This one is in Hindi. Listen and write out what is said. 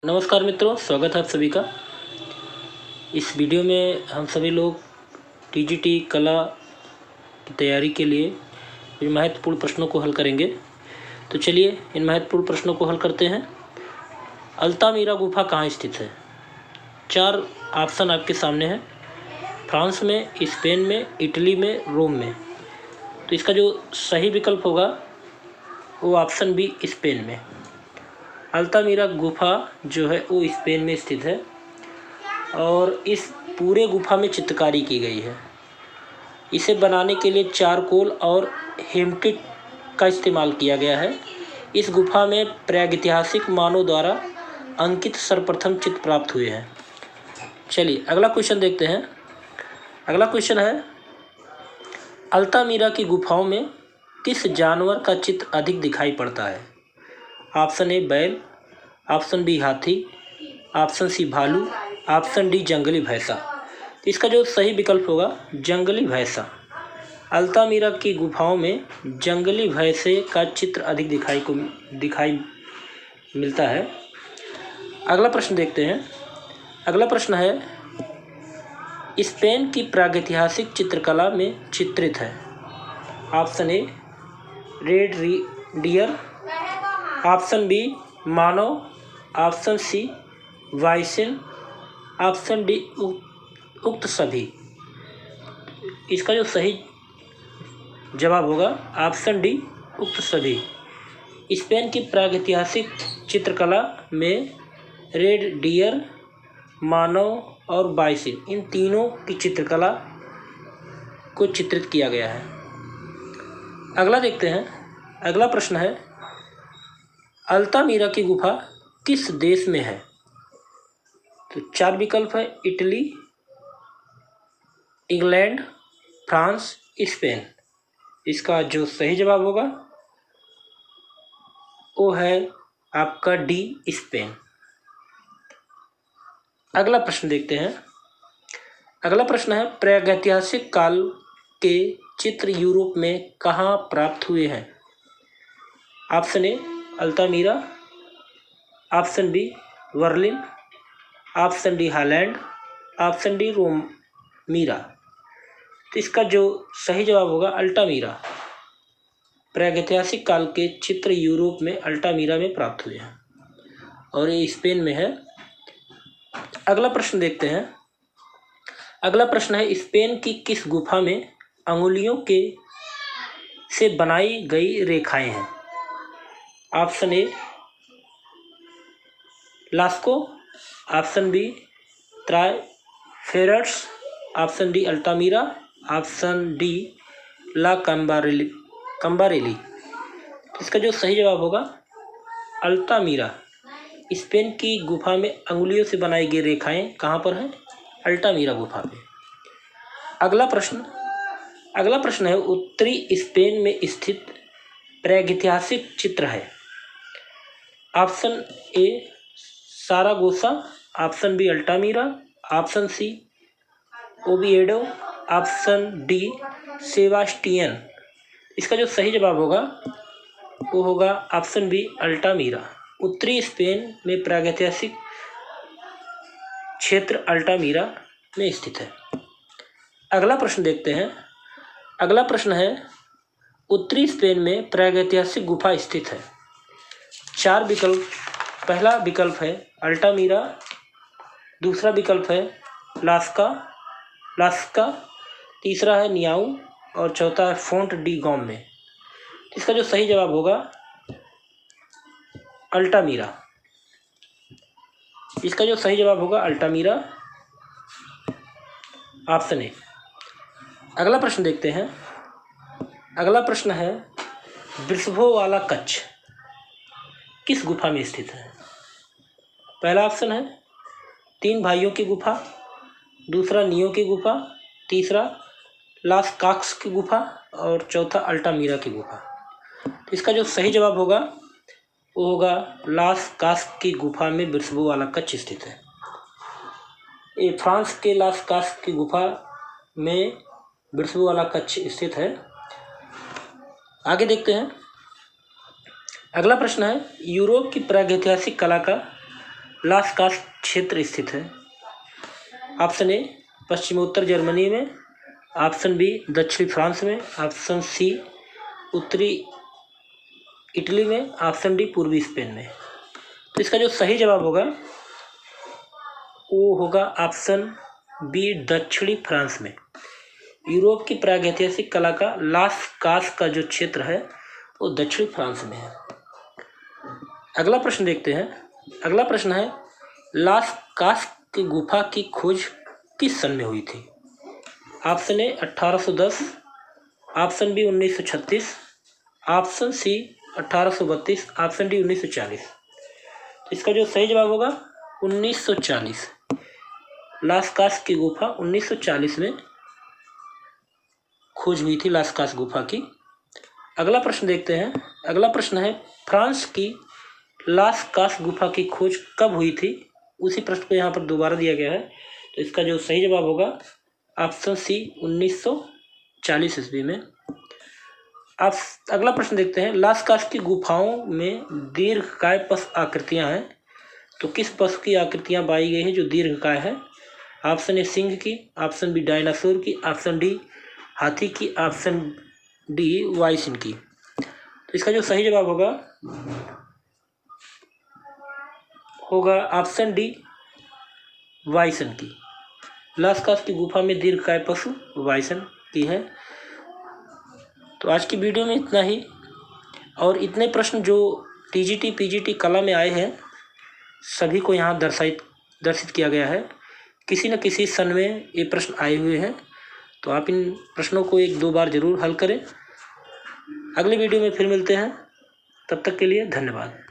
नमस्कार मित्रों, स्वागत है आप सभी का। इस वीडियो में हम सभी लोग टीजीटी कला की तैयारी के लिए इन महत्वपूर्ण प्रश्नों को हल करेंगे। तो चलिए इन महत्वपूर्ण प्रश्नों को हल करते हैं। अल्तामिरा गुफा कहाँ स्थित है? 4 ऑप्शन आपके सामने हैं। फ्रांस में, स्पेन में, इटली में, रोम में। तो इसका जो सही विकल्प होगा वो ऑप्शन बी, स्पेन में। अल्तामिरा गुफा जो है वो स्पेन में स्थित है और इस पूरे गुफा में चित्रकारी की गई है। इसे बनाने के लिए चारकोल और हेमटिट का इस्तेमाल किया गया है। इस गुफा में प्रागैतिहासिक मानव द्वारा अंकित सर्वप्रथम चित्र प्राप्त हुए हैं। चलिए अगला क्वेश्चन देखते हैं। अगला क्वेश्चन है, अल्तामिरा की गुफाओं में किस जानवर का चित्र अधिक दिखाई पड़ता है? ऑप्शन ए बैल, ऑप्शन बी हाथी, ऑप्शन सी भालू, ऑप्शन डी जंगली भैंसा। इसका जो सही विकल्प होगा जंगली भैंसा। अल्तामिरा की गुफाओं में जंगली भैंसे का चित्र अधिक दिखाई मिलता है। अगला प्रश्न देखते हैं। अगला प्रश्न है, स्पेन की प्रागैतिहासिक चित्रकला में चित्रित है। Option A red deer, option B मानव, option C weasel, option D उक्त सभी। इसका जो सही जवाब होगा ऑप्शन डी उक्त सभी। स्पेन की प्रागैतिहासिक चित्रकला में रेड डियर, मानव और बाइसेल, इन तीनों की चित्रकला को चित्रित किया गया है। अगला देखते हैं। अगला प्रश्न है, अल्तामिरा की गुफा किस देश में है? तो 4 विकल्प है, इटली, इंग्लैंड, फ्रांस, स्पेन। इसका जो सही जवाब होगा वो है आपका डी, स्पेन। अगला प्रश्न देखते हैं। अगला प्रश्न है, प्रागैतिहासिक काल के चित्र यूरोप में कहाँ प्राप्त हुए हैं? Option A Altamira, option B Berlin, option D Holland, option D रोमीरा। तो इसका जो सही जवाब होगा अल्तामिरा। प्रागैतिहासिक काल के चित्र यूरोप में अल्तामिरा में प्राप्त हुए हैं और ये स्पेन में है। अगला प्रश्न देखते हैं। अगला प्रश्न है, स्पेन की किस गुफा में अंगुलियों के से बनाई गई रेखाएं हैं? Option A Lascaux, option B त्राफेरस, option D Altamira, option D La Combarelles. इसका जो सही जवाब होगा अल्तामिरा। स्पेन की गुफा में अंगुलियों से बनाई गई रेखाएं कहाँ पर हैं? अल्तामिरा गुफा पे। अगला प्रश्न है, उत्तरी स्पेन में स्थित प्रागैतिहासिक चित्र है। Option A Saragossa, option B Altamira, option C Oviedo, option D Sebastian. इसका जो सही जवाब होगा वो होगा ऑप्शन बी अल्तामिरा। उत्तरी स्पेन में प्रागैतिहासिक क्षेत्र अल्तामिरा में स्थित है। अगला प्रश्न देखते हैं। अगला प्रश्न है, उत्तरी स्पेन में प्रागैतिहासिक गुफा स्थित है। 4 विकल्प। पहला विकल्प है अल्तामिरा, दूसरा विकल्प है लास्का, तीसरा है नियाऊ और चौथा है फोंट डी गॉम में। इसका जो सही जवाब होगा अल्तामिरा। इसका जो सही जवाब होगा अल्तामिरा, ऑप्शन ए। अगला प्रश्न देखते हैं। अगला प्रश्न है, वृषभों वाला कच्छ किस गुफा में स्थित है? पहला ऑप्शन है 3 भाइयों की गुफा, दूसरा नियो की गुफा, तीसरा लास काक्स की गुफा और चौथा अल्तामिरा की गुफा। इसका जो सही जवाब होगा वो होगा लास कास्क की गुफा में वृषभों वाला कच्छ स्थित है। ये फ्रांस के लास कास्क की गुफा में वृषभों वाला कच्छ स्थित है। आगे देखते हैं। अगला प्रश्न है, यूरोप की प्रागैतिहासिक कला का लास्कास क्षेत्र स्थित है? ऑप्शन ए पश्चिमोत्तर जर्मनी में, ऑप्शन बी दक्षिणी फ्रांस में, ऑप्शन सी उत्तरी इटली में, ऑप्शन डी पूर्वी स्पेन में। तो इसका जो सही जवाब होगा वो होगा ऑप्शन बी दक्षिणी फ्रांस में। यूरोप की प्रागैतिहासिक कला का लास्कास का जो क्षेत्र है वो दक्षिणी फ्रांस में है। अगला प्रश्न देखते हैं। अगला प्रश्न है लास्कास की गुफा की खोज किस सन में हुई थी? Option A 1810, option B 1936, option C 1832, option D 1940। तो इसका जो सही जवाब होगा 1940। लास्कास की गुफा 1940 में खोज हुई थी लास्कास गुफा की। अगला प्रश्न देखते हैं। अगला प्रश्न है फ्रांस की लास्कास गुफा की खोज कब हुई थी? उसी प्रश्न को यहाँ पर दोबारा दिया गया है। तो इसका जो सही जवाब होगा ऑप्शन सी 1940 ईस्वी में। अब अगला प्रश्न देखते हैं। लास्कास की गुफाओं में दीर्घकाय पशु आकृतियाँ हैं, तो किस पशु की आकृतियाँ पाई गई हैं जो दीर्घकाय है? ऑप्शन ए सिंह की, ऑप्शन बी डायनासोर की, ऑप्शन डी हाथी की, ऑप्शन डी वाइसिन की। तो इसका जो सही जवाब होगा ऑप्शन डी वाइसन की। लास्कास की गुफा में दीर्घकाय पशु वाइसन की है। तो आज की वीडियो में इतना ही। और इतने प्रश्न जो टीजीटी पीजीटी कला में आए हैं सभी को यहाँ दर्शित किया गया है। किसी न किसी सन में ये प्रश्न आए हुए हैं, तो आप इन प्रश्नों को 1-2 बार जरूर हल करें। अगले वीडियो में फिर मिलते हैं, तब तक के लिए धन्यवाद।